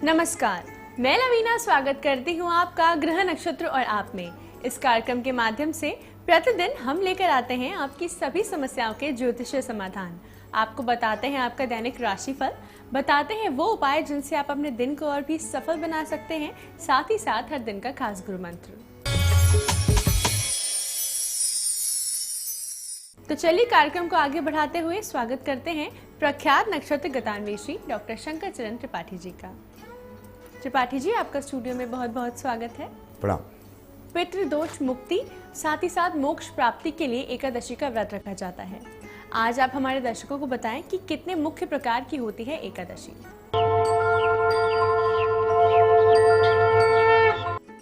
नमस्कार, मैं लवीना स्वागत करती हूँ आपका ग्रह नक्षत्र और आप में। इस कार्यक्रम के माध्यम से प्रतिदिन हम लेकर आते हैं आपकी सभी समस्याओं के ज्योतिषीय समाधान। आपको बताते हैं आपका दैनिक राशिफल, बताते हैं वो उपाय जिनसे आप अपने दिन को और भी सफल बना सकते हैं, साथ ही साथ हर दिन का खास गुरु मंत्र। तो चलिए कार्यक्रम को आगे बढ़ाते हुए स्वागत करते हैं प्रख्यात नक्षत्र गतान्वेषी डॉक्टर शंकर चरण त्रिपाठी जी का। त्रिपाठी जी, आपका स्टूडियो में बहुत बहुत स्वागत है। प्रणाम। पितृदोष मुक्ति साथ ही साथ मोक्ष प्राप्ति के लिए एकादशी का व्रत रखा जाता है। आज आप हमारे दर्शकों को बताएं कि कितने मुख्य प्रकार की होती है एकादशी।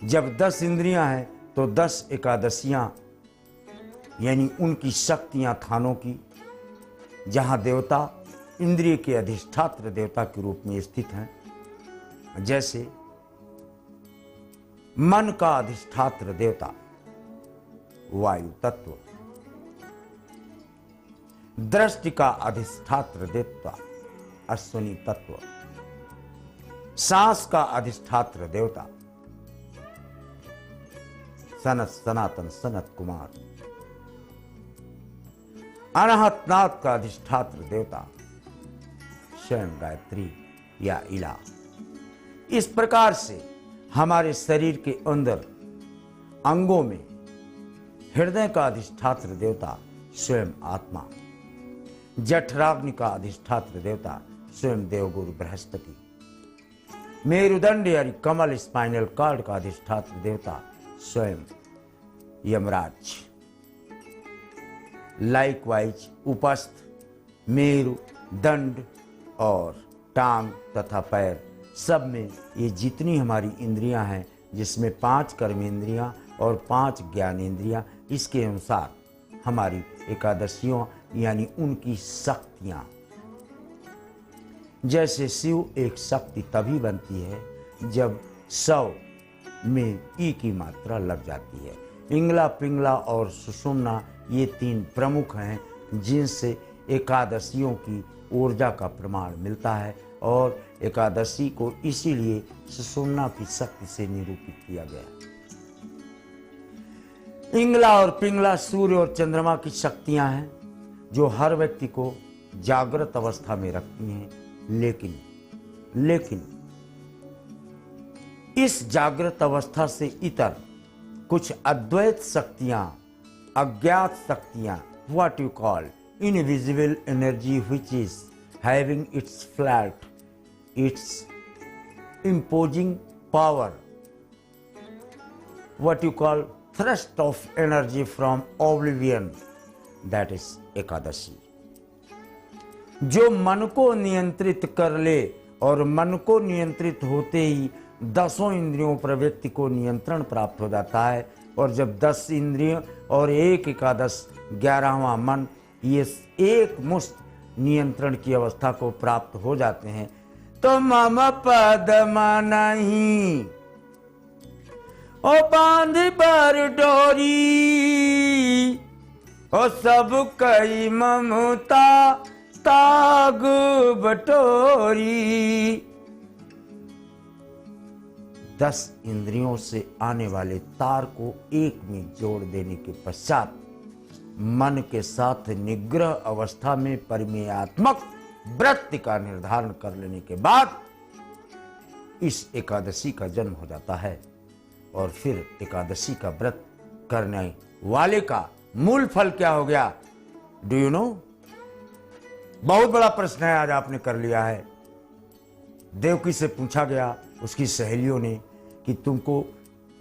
जब 10 इंद्रियां हैं तो 10 एकादशियां, यानी उनकी शक्तियां थानों की, जहां देवता इंद्रिय के अधिष्ठात्र देवता के रूप में स्थित हैं। जैसे मन का अधिष्ठात्र देवता वायु तत्व, दृष्टि का अधिष्ठात्र देवता अश्विनी तत्व, सांस का अधिष्ठात्र देवता सनत सनातन सनत कुमार, अनहतनाथ का अधिष्ठात्र देवता स्वयं गायत्री या इला। इस प्रकार से हमारे शरीर के अंदर अंगों में हृदय का अधिष्ठात्र देवता स्वयं आत्मा, जठराग्नि का अधिष्ठात्र देवता स्वयं देवगुरु बृहस्पति, मेरुदंड यानी कमल स्पाइनल कॉर्ड का अधिष्ठात्र देवता स्वयं यमराज। लाइकवाइज उपस्थ, मेरु, दंड और टांग तथा पैर, सब में ये जितनी हमारी इंद्रियां हैं, जिसमें 5 कर्मेंद्रियां और 5 ज्ञानेंद्रियां, इसके अनुसार हमारी एकादशियों यानी उनकी शक्तियां। जैसे शिव एक शक्ति तभी बनती है जब 100 में ई की मात्रा लग जाती है। इंगला, पिंगला और सुषुम्ना ये 3 प्रमुख हैं जिनसे एकादशियों की ऊर्जा का प्रमाण मिलता है, और एकादशी को इसीलिए सुषुम्ना की शक्ति से निरूपित किया गया। इंगला और पिंगला सूर्य और चंद्रमा की शक्तियां हैं जो हर व्यक्ति को जागृत अवस्था में रखती हैं, लेकिन इस जागृत अवस्था से इतर कुछ अद्वैत शक्तियां, अज्ञात शक्तियां, what you call invisible energy which is having its flat, its imposing power, what you call thrust of energy from oblivion, that is Ekadashi. जो मन को नियंत्रित कर ले, और मन को नियंत्रित होते ही 10 इंद्रियों पर व्यक्ति को नियंत्रण प्राप्त हो जाता है। और जब 10 इंद्रियों और 1 एकादश 11वां मन, ये एक मुश्त नियंत्रण की अवस्था को प्राप्त हो जाते हैं, तो मम पद नहीं ओ बांध पर डोरी, ओ सब कई ममता ताग बटोरी। 10 इंद्रियों से आने वाले तार को एक में जोड़ देने के पश्चात मन के साथ निग्रह अवस्था में परिमेयात्मक व्रत का निर्धारण कर लेने के बाद इस एकादशी का जन्म हो जाता है। और फिर एकादशी का व्रत करने वाले का मूल फल क्या हो गया, डू यू नो? बहुत बड़ा प्रश्न है, आज आपने कर लिया है। देवकी से पूछा गया उसकी सहेलियों ने कि तुमको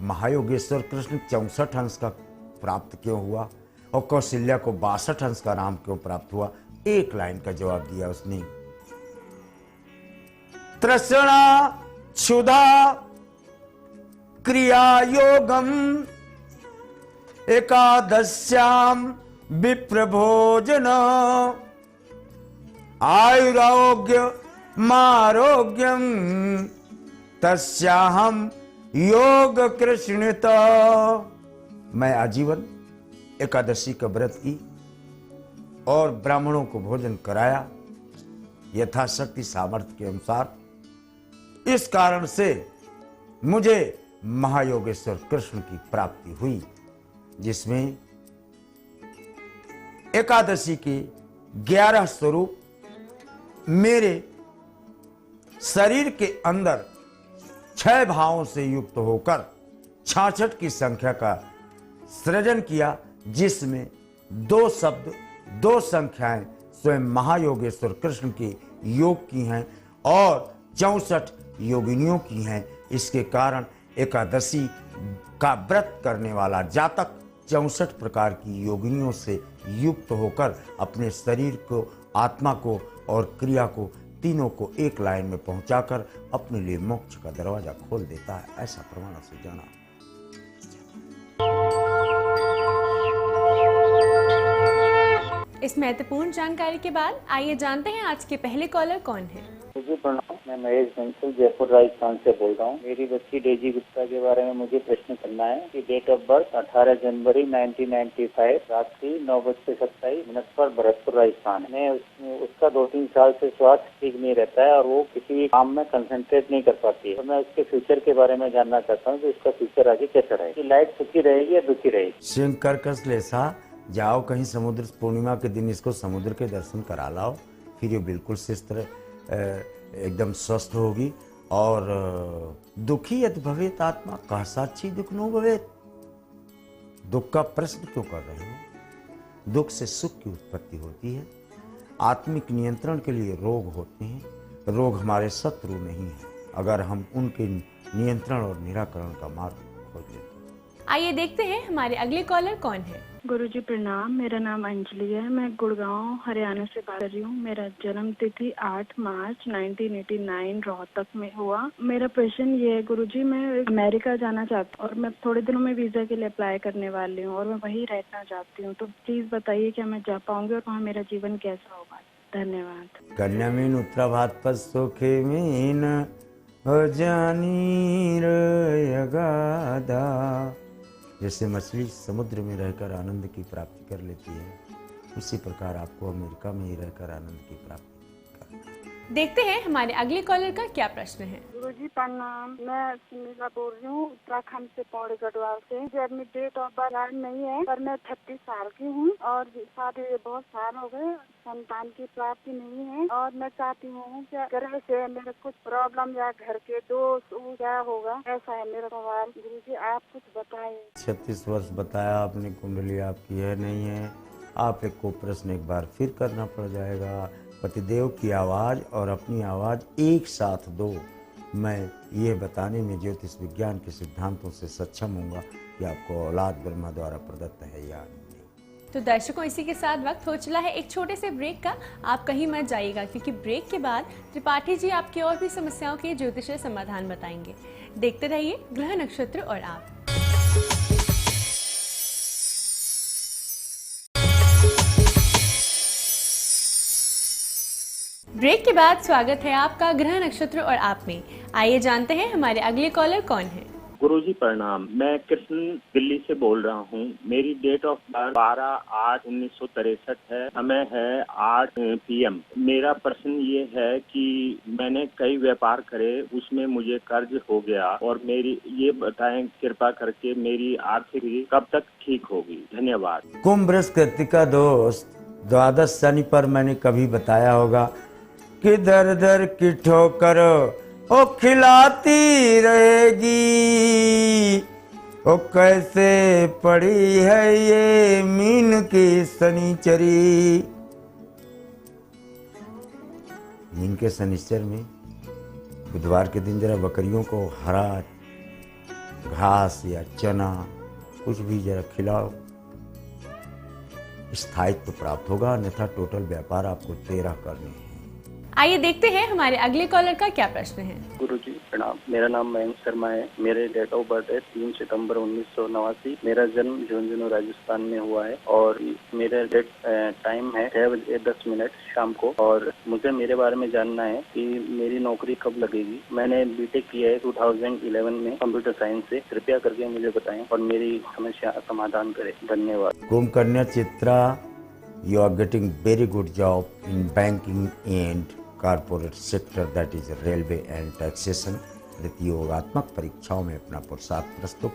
महायोगेश्वर कृष्ण 64 अंश का प्राप्त क्यों हुआ, और कौशल्या को 62 अंश का नाम क्यों प्राप्त हुआ। एक लाइन का जवाब दिया उसने, तृष्णा क्षुधा क्रिया योगम एकादश्याम विप्रभोजन आयुरारोग्य मारोग्यम तस्याहम योग कृष्णित। मैं आजीवन एकादशी का व्रत की और ब्राह्मणों को भोजन कराया यथाशक्ति सामर्थ्य के अनुसार। इस कारण से मुझे महायोगेश्वर कृष्ण की प्राप्ति हुई, जिसमें एकादशी के 11 स्वरूप मेरे शरीर के अंदर 6 भावों से युक्त होकर 66 की संख्या का सृजन किया, जिसमें 2 शब्द 2 संख्याएं स्वयं महायोगेश्वर कृष्ण के योग की हैं और 64 योगिनियों की हैं। इसके कारण एकादशी का व्रत करने वाला जातक 64 प्रकार की योगिनियों से युक्त होकर अपने शरीर को, आत्मा को और क्रिया को, तीनों को एक लाइन में पहुंचाकर अपने लिए मोक्ष का दरवाजा खोल देता है, ऐसा प्रमाण से जाना। इस महत्वपूर्ण जानकारी के बाद आइए जानते हैं आज के पहले कॉलर कौन है। मुझे प्रणाम, मैं महेश बंसल जयपुर राजस्थान से बोल रहा हूँ। मेरी बच्ची डेजी गुप्ता के बारे में मुझे प्रश्न करना है कि डेट ऑफ बर्थ 18 जनवरी 1995 रात्रि 9:27 पर भरतपुर राजस्थान में। उसका 2-3 साल से स्वास्थ्य ठीक नहीं रहता है और वो किसी भी काम में कंसंट्रेट नहीं कर पाती है। तो मैं उसके फ्यूचर के बारे में जानना चाहता हूँ कि उसका फ्यूचर आगे कैसा रहेगा, लाइफ सुखी रहेगी या दुखी रहेगी। सिंह कर्कश लेसा, जाओ कहीं समुद्र पूर्णिमा के दिन इसको समुद्र के दर्शन करा लाओ, फिर ये बिल्कुल शिस्त एकदम स्वस्थ होगी। और दुखी यदि भवेत आत्मा कह साक्षी दुख नो भवेत। दुख का प्रश्न क्यों कर रहे हो? दुख से सुख की उत्पत्ति होती है। आत्मिक नियंत्रण के लिए रोग होते हैं। रोग हमारे शत्रु नहीं है अगर हम उनके नियंत्रण और निराकरण का मार्ग खोज लेते हैं। आइए देखते हैं हमारे अगले कॉलर कौन है। गुरुजी प्रणाम, मेरा नाम अंजलि है। मैं गुड़गांव हरियाणा से बात कर रही हूँ। मेरा जन्म तिथि 8 मार्च 1989 रोहतक में हुआ। मेरा प्रश्न ये है गुरुजी, मैं अमेरिका जाना चाहती हूँ और मैं थोड़े दिनों में वीजा के लिए अप्लाई करने वाली हूँ और मैं वहीं रहना चाहती हूँ। तो प्लीज बताइए क्या मैं जा पाऊंगी और वहाँ मेरा जीवन कैसा होगा। धन्यवाद। कन्या मीन उत्तरा भात पर सोखे मीन हो जानी रगादा। जैसे मछली समुद्र में रहकर आनंद की प्राप्ति कर लेती है, उसी प्रकार आपको अमेरिका में ही रहकर आनंद की प्राप्ति करना है। देखते हैं हमारे अगले कॉलर का क्या प्रश्न है। गुरुजी प्रणाम, मैं सुनीला बोल रही हूँ उत्तराखंड से, पौड़ी गढ़वाल से। मुझे अपनी डेट ऑफ बर्थ नहीं है पर मैं 36 साल की हूँ और शादी बहुत साल हो गए, संतान की प्राप्ति नहीं है और मैं चाहती हूँ कि ग्रह से मेरे कुछ प्रॉब्लम या घर के दोष क्या होगा, ऐसा है मेरा सवाल। गुरुजी आप कुछ बताएं। 36 वर्ष बताया आपने, कुंडली आपकी है नहीं है। आप एक को प्रश्न एक बार फिर करना पड़ जाएगा। पतिदेव की आवाज़ और अपनी आवाज़ एक साथ दो। मैं ये बताने में ज्योतिष विज्ञान के सिद्धांतों से सक्षम हूँगा कि आपको औलाद ब्रह्मा द्वारा प्रदत्त है या नहीं। तो दर्शकों, इसी के साथ वक्त हो चला है एक छोटे से ब्रेक का। आप कहीं मत जाइएगा क्योंकि ब्रेक के बाद त्रिपाठी जी आपकी और भी समस्याओं के ज्योतिषीय समाधान बताएंगे। देखते रहिए ग्रह नक्षत्र और आप। ब्रेक के बाद स्वागत है आपका ग्रह नक्षत्र और आप में। आइए जानते हैं हमारे अगले कॉलर कौन है। गुरुजी प्रणाम, मैं कृष्ण दिल्ली से बोल रहा हूँ। मेरी डेट ऑफ बर्थ 12/8/1963 है। समय है 8 PM। मेरा प्रश्न ये है कि मैंने कई व्यापार करे, उसमें मुझे कर्ज हो गया और मेरी ये बताएं कृपा करके मेरी आर्थिक कब तक ठीक होगी। धन्यवाद। कुंभ बृहस्पति का दोस्त द्वादश शनि पर मैंने कभी बताया होगा कि दर दर की ठोकर ओ खिलाती रहेगी। ओ कैसे पड़ी है ये मीन की शनिचरी। मीन के शनिचर में बुधवार के दिन जरा बकरियों को हरा घास या चना कुछ भी जरा खिलाओ, स्थायित्व प्राप्त होगा, अन्यथा टोटल व्यापार आपको 13 करने हैं। आइए देखते हैं हमारे अगले कॉलर का क्या प्रश्न है। गुरुजी प्रणाम, मेरा नाम मयंक शर्मा है। मेरे डेट ऑफ बर्थ है 3 सितंबर 1989। मेरा जन्म झुंझुनू राजस्थान में हुआ है और मेरा डेट टाइम है 6:10 शाम को। और मुझे मेरे बारे में जानना है कि मेरी नौकरी कब लगेगी। मैंने बीटेक किया है 2011 में कंप्यूटर साइंस से। कृपया करके मुझे बताएं और मेरी समस्या समाधान करें। धन्यवाद। कुंभ कन्या चित्रा, you are getting very good job in banking and corporate sector that is railway and taxation योगात्मक परीक्षाओं में अपना पुरुषार्थ प्रस्तुत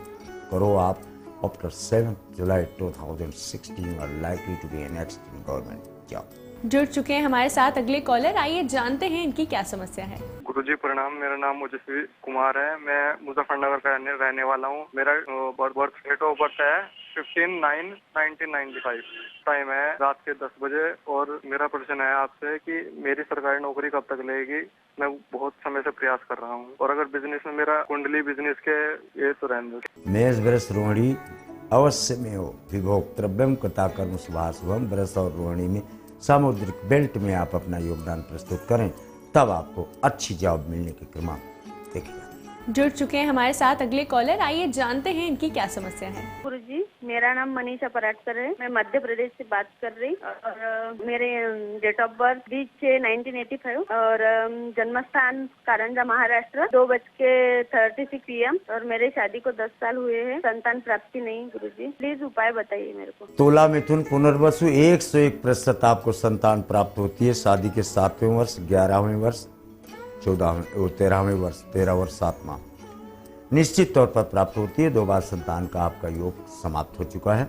करो। आप after 7 July 2016 are likely to be next in government job. जुड़ चुके हैं हमारे साथ अगले कॉलर, आइए जानते हैं इनकी क्या समस्या है। गुरुजी प्रणाम, मेरा नाम मुजस्वी कुमार है। मैं मुजफ्फरनगर का रहने वाला हूँ। मेरा बर्थ डेट ऑफ बर्थ है 15/9/1995। टाइम है रात के 10 बजे। और मेरा प्रश्न है आपसे कि मेरी सरकारी नौकरी कब तक लगेगी। मैं बहुत समय से प्रयास कर रहा हूँ, और अगर बिजनेस में मेरा कुंडली बिजनेस के ये तो रहने दो। मेष वृष रोहिणी अवश्य में हो विभोक्तव्यम कथा कर्म शुभाशुभम। वृष और रोहिणी में सामुद्रिक बेल्ट में आप अपना योगदान प्रस्तुत करें, तब आपको अच्छी जॉब मिलने के क्रमांक देखे जाते हैं। जुड़ चुके हैं हमारे साथ अगले कॉलर, आइए जानते हैं इनकी क्या समस्या है। गुरुजी, मेरा नाम मनीषा पराटकर है। मैं मध्य प्रदेश से बात कर रही, और मेरे डेट ऑफ बर्थ 20/6/1985 और जन्मस्थान कारंजा महाराष्ट्र 2:36 PM। और मेरे शादी को 10 साल हुए हैं, संतान प्राप्ति नहीं। गुरुजी प्लीज उपाय बताइए मेरे को। तुला मिथुन पुनर्वसु 101% आपको संतान प्राप्त होती है। शादी के 7वें वर्ष, 11वें वर्ष, 13वें वर्ष, 13 वर्ष 7 माह निश्चित तौर पर प्राप्त होती है। 2 बार संतान का आपका योग समाप्त हो चुका है।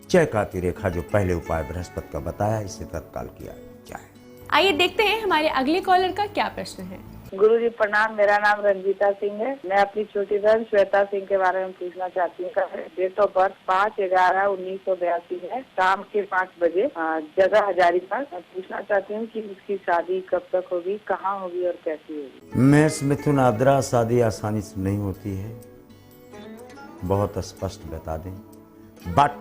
चयकाती रेखा जो पहले उपाय बृहस्पति का बताया, इसे तत्काल किया जाए। आइए देखते हैं हमारे अगले कॉलर का क्या प्रश्न है। गुरुजी प्रणाम, मेरा नाम रंजीता सिंह है। मैं अपनी छोटी बहन श्वेता सिंह के बारे में पूछना चाहती हूँ। डेट ऑफ बर्थ 5/11/1982 है, शाम के 5 बजे, जगह हजारीबाग। मैं पूछना चाहती हूँ कि उसकी शादी कब तक होगी, कहाँ होगी और कैसी होगी। मेष मिथुन आद्रा शादी आसानी से नहीं होती है, बहुत स्पष्ट बता दें। बट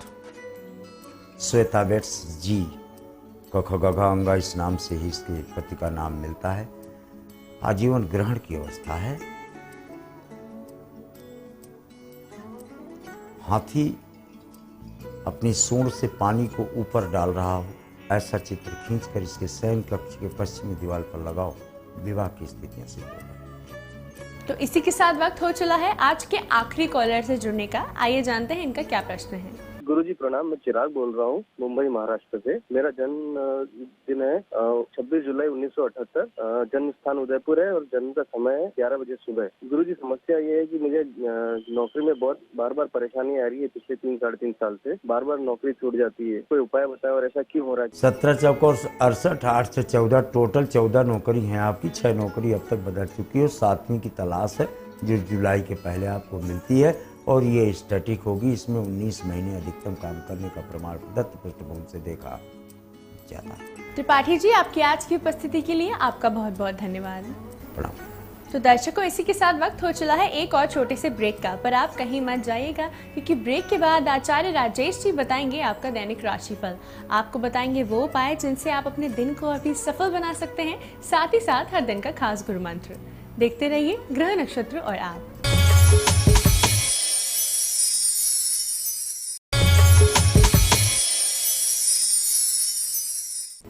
श्वेता बेट्स जी कखगंगा इस नाम से ही इसके पति का नाम मिलता है। आजीवन ग्रहण की अवस्था है। हाथी अपनी सूंड से पानी को ऊपर डाल रहा हो, ऐसा चित्र खींचकर इसके शयन कक्ष के पश्चिमी दीवार पर लगाओ, विवाह की स्थितियां सिद्ध हो जाएंगी। तो इसी के साथ वक्त हो चला है आज के आखिरी कॉलर से जुड़ने का। आइए जानते हैं इनका क्या प्रश्न है। गुरुजी प्रणाम, मैं चिराग बोल रहा हूँ मुंबई महाराष्ट्र से। मेरा जन्म दिन है 26 जुलाई 1978। जन्म स्थान उदयपुर है और जन्म का समय है 11 बजे सुबह। गुरुजी समस्या ये है कि मुझे नौकरी में बहुत बार परेशानी आ रही है। पिछले 3-3.5 साल से बार नौकरी छूट जाती है। कोई उपाय बताए और ऐसा क्यों हो रहा है। 17 चौको 68, 8 से 14, टोटल 14 नौकरी है आपकी। 6 नौकरी अब तक बदल चुकी है। 7वीं की तलाश है जो जुलाई के पहले आपको मिलती है, और ये स्टैटिक होगी। इसमें 19 महीने अधिकतम काम करने का प्रमाण दत्त पृष्ठभूमि से देखा जाता है। त्रिपाठी जी, आपकी आज की उपस्थिति के लिए आपका बहुत बहुत धन्यवाद। प्रणाम। तो दर्शकों, इसी के साथ वक्त हो चला है एक और छोटे से ब्रेक का, पर आप कहीं मत जाइएगा, क्योंकि ब्रेक के बाद आचार्य राजेश जी बताएंगे आपका दैनिक राशिफल। आपको बताएंगे वो उपाय जिनसे आप अपने दिन को अभी सफल बना सकते हैं, साथ ही साथ हर दिन का खास गुरु मंत्र। देखते रहिए ग्रह नक्षत्र और आप।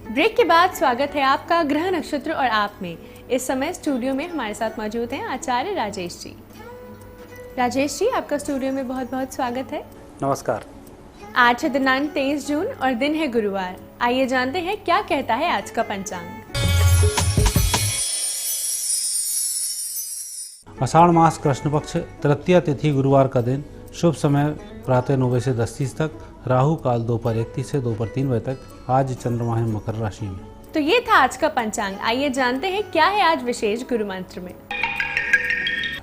ब्रेक के बाद स्वागत है आपका ग्रह नक्षत्र और आप में। इस समय स्टूडियो में हमारे साथ मौजूद हैं आचार्य राजेश जी। राजेश जी, आपका स्टूडियो में बहुत बहुत स्वागत है। नमस्कार। आज है दिनांक 23 जून और दिन है गुरुवार। आइए जानते हैं क्या कहता है आज का पंचांग। आषाढ़ मास कृष्ण पक्ष तृतीया तिथि गुरुवार का दिन। शुभ समय प्रातः 9 बजे से 10:30 तक। राहु काल दोपहर 1:30 से दोपहर 3 बजे तक। आज चंद्रमा है मकर राशि में। तो ये था आज का पंचांग। आइए जानते हैं क्या है आज विशेष गुरु मंत्र में।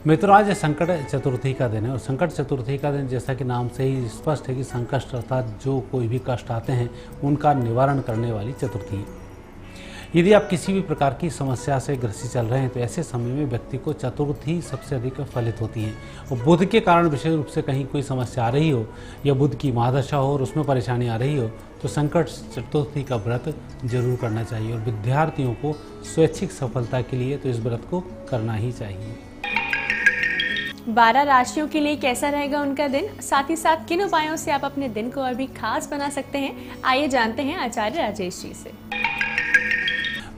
मित्रों, आज संकट चतुर्थी का दिन है, और संकट चतुर्थी का दिन जैसा कि नाम से ही स्पष्ट है कि संकट अर्थात जो कोई भी कष्ट आते हैं उनका निवारण करने वाली चतुर्थी है। यदि आप किसी भी प्रकार की समस्या से ग्रसित चल रहे हैं तो ऐसे समय में व्यक्ति को चतुर्थी सबसे अधिक फलित होती है। और बुध के कारण विशेष रूप से कहीं कोई समस्या आ रही हो या बुध की महादशा हो और उसमें परेशानी आ रही हो तो संकट चतुर्थी का व्रत जरूर करना चाहिए। और विद्यार्थियों को स्वैच्छिक सफलता के लिए तो इस व्रत को करना ही चाहिए। 12 राशियों के लिए कैसा रहेगा उनका दिन, साथ ही साथ किन उपायों से आप अपने दिन को और भी खास बना सकते हैं, आइए जानते हैं आचार्य राजेश जी से।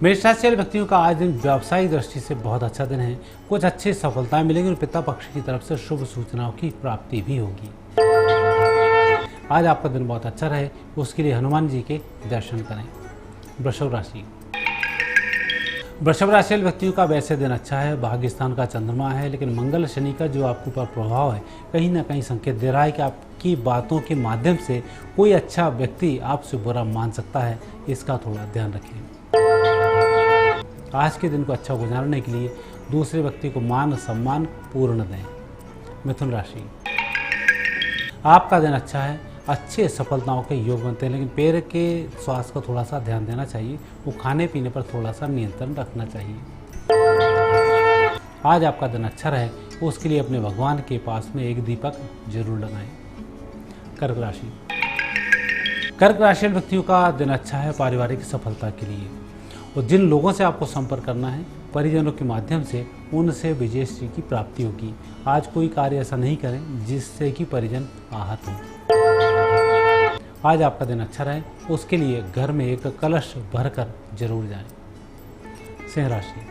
मेष राशि वाले व्यक्तियों का आज दिन व्यावसायिक दृष्टि से बहुत अच्छा दिन है। कुछ अच्छी सफलताएं मिलेंगी और पिता पक्ष की तरफ से शुभ सूचनाओं की प्राप्ति भी होगी। आज आपका दिन बहुत अच्छा रहे, उसके लिए हनुमान जी के दर्शन करें। वृषभ राशि, वृषभ राशि वाले व्यक्तियों का वैसे दिन अच्छा है, भाग्य स्थान का चंद्रमा है, लेकिन मंगल शनि का जो आपके ऊपर प्रभाव है कहीं ना कहीं संकेत दे रहा है कि आपकी बातों के माध्यम से कोई अच्छा व्यक्ति आपसे बुरा मान सकता है। इसका थोड़ा ध्यान रखें। आज के दिन को अच्छा गुजारने के लिए दूसरे व्यक्ति को मान सम्मान पूर्ण दें। मिथुन राशि, आपका दिन अच्छा है, अच्छे सफलताओं के योग बनते हैं, लेकिन पैर के स्वास्थ्य को थोड़ा सा ध्यान देना चाहिए। वो खाने पीने पर थोड़ा सा नियंत्रण रखना चाहिए। आज आपका दिन अच्छा रहे उसके लिए अपने भगवान के पास में एक दीपक जरूर लगाएं। कर्क राशि, कर्क राशि व्यक्तियों का दिन अच्छा है पारिवारिक सफलता के लिए, और जिन लोगों से आपको संपर्क करना है परिजनों के माध्यम से उनसे विजयश्री की प्राप्ति होगी। आज कोई कार्य ऐसा नहीं करें जिससे कि परिजन आहत हों। आज आपका दिन अच्छा रहे उसके लिए घर में एक कलश भरकर जरूर जाएं। सिंह राशि,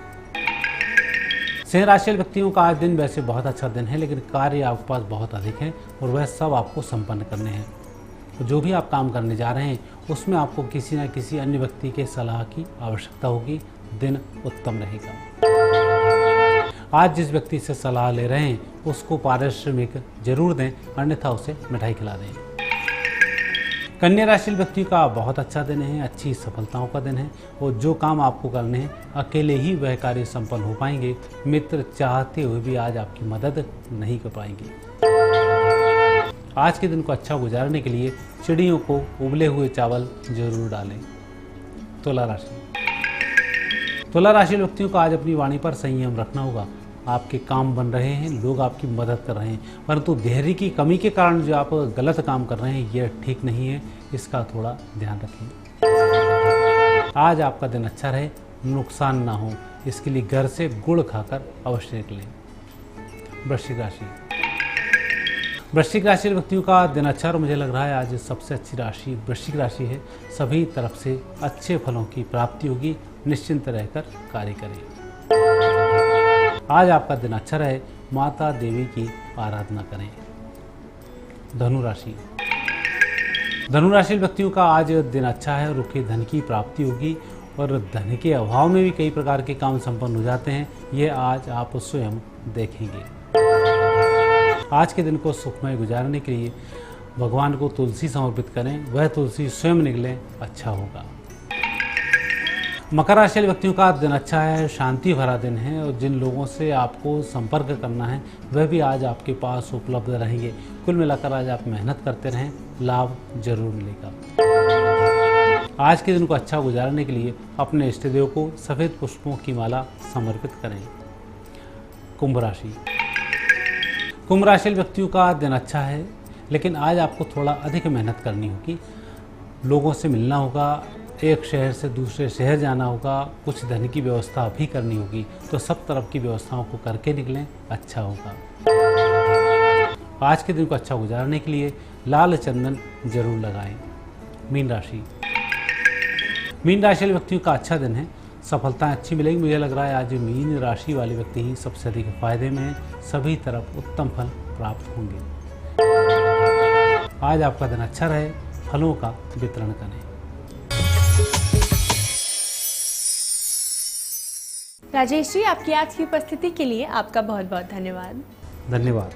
सिंह राशि व्यक्तियों का आज दिन वैसे बहुत अच्छा दिन है, लेकिन कार्य आपके पास बहुत अधिक है और वह सब आपको संपन्न करने हैं। तो जो भी आप काम करने जा रहे हैं उसमें आपको किसी न किसी अन्य व्यक्ति के सलाह की आवश्यकता होगी। दिन उत्तम रहेगा। आज जिस व्यक्ति से सलाह ले रहे हैं उसको पारिश्रमिक जरूर दें, अन्यथा उसे मिठाई खिला दें। कन्या राशि व्यक्ति का बहुत अच्छा दिन है, अच्छी सफलताओं का दिन है, और जो काम आपको करने हैं अकेले ही वह कार्य संपन्न हो पाएंगे। मित्र चाहते हुए भी आज आपकी मदद नहीं कर पाएंगे। आज के दिन को अच्छा गुजारने के लिए चिड़ियों को उबले हुए चावल जरूर डालें। तुला राशि, तुला राशि व्यक्तियों को आज अपनी वाणी पर संयम रखना होगा। आपके काम बन रहे हैं, लोग आपकी मदद कर रहे हैं, परंतु धैर्य की कमी के कारण जो आप गलत काम कर रहे हैं यह ठीक नहीं है। इसका थोड़ा ध्यान रखें। आज आपका दिन अच्छा रहे, नुकसान ना हो इसके लिए घर से गुड़ खाकर अवश्य निकलें। वृश्चिक राशि, वृश्चिक राशि व्यक्तियों का दिन अच्छा, और मुझे लग रहा है आज सबसे अच्छी राशि वृश्चिक राशि है। सभी तरफ से अच्छे फलों की प्राप्ति होगी। निश्चिंत रहकर कार्य करें। आज आपका दिन अच्छा रहे, माता देवी की आराधना करें। धनु राशि, धनु राशि व्यक्तियों का आज दिन अच्छा है, रुके धन की प्राप्ति होगी और धन के अभाव में भी कई प्रकार के काम संपन्न हो जाते हैं। ये आज आप स्वयं देखेंगे। आज के दिन को सुखमय गुजारने के लिए भगवान को तुलसी समर्पित करें, वह तुलसी स्वयं निकले, अच्छा होगा। मकर राशि व्यक्तियों का दिन अच्छा है, शांति भरा दिन है, और जिन लोगों से आपको संपर्क करना है वह भी आज आपके पास उपलब्ध रहेंगे। कुल मिलाकर आज आप मेहनत करते रहें, लाभ जरूर मिलेगा। आज के दिन को अच्छा गुजारने के लिए अपने इष्ट देव को सफेद पुष्पों की माला समर्पित करें। कुंभ राशि, कुंभ राशि व्यक्तियों का दिन अच्छा है, लेकिन आज आपको थोड़ा अधिक मेहनत करनी होगी। लोगों से मिलना होगा, एक शहर से दूसरे शहर जाना होगा, कुछ धन की व्यवस्था भी करनी होगी, तो सब तरफ की व्यवस्थाओं को करके निकलें, अच्छा होगा। आज के दिन को अच्छा गुजारने के लिए लाल चंदन जरूर लगाएं। मीन राशि, मीन राशि वाले व्यक्तियों का अच्छा दिन है, सफलताएं अच्छी मिलेगी। मुझे लग रहा है आज मीन राशि वाले व्यक्ति ही सबसे अधिक फायदे में हैं, सभी तरफ उत्तम फल प्राप्त होंगे। आज आपका दिन अच्छा रहे, फलों का वितरण करें। राजेश जी, आपकी आज की उपस्थिति के लिए आपका बहुत बहुत धन्यवाद। धन्यवाद।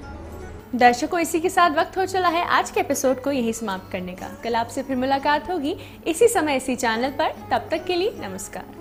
दर्शकों, इसी के साथ वक्त हो चला है आज के एपिसोड को यहीं समाप्त करने का। कल आपसे फिर मुलाकात होगी इसी समय इसी चैनल पर। तब तक के लिए नमस्कार।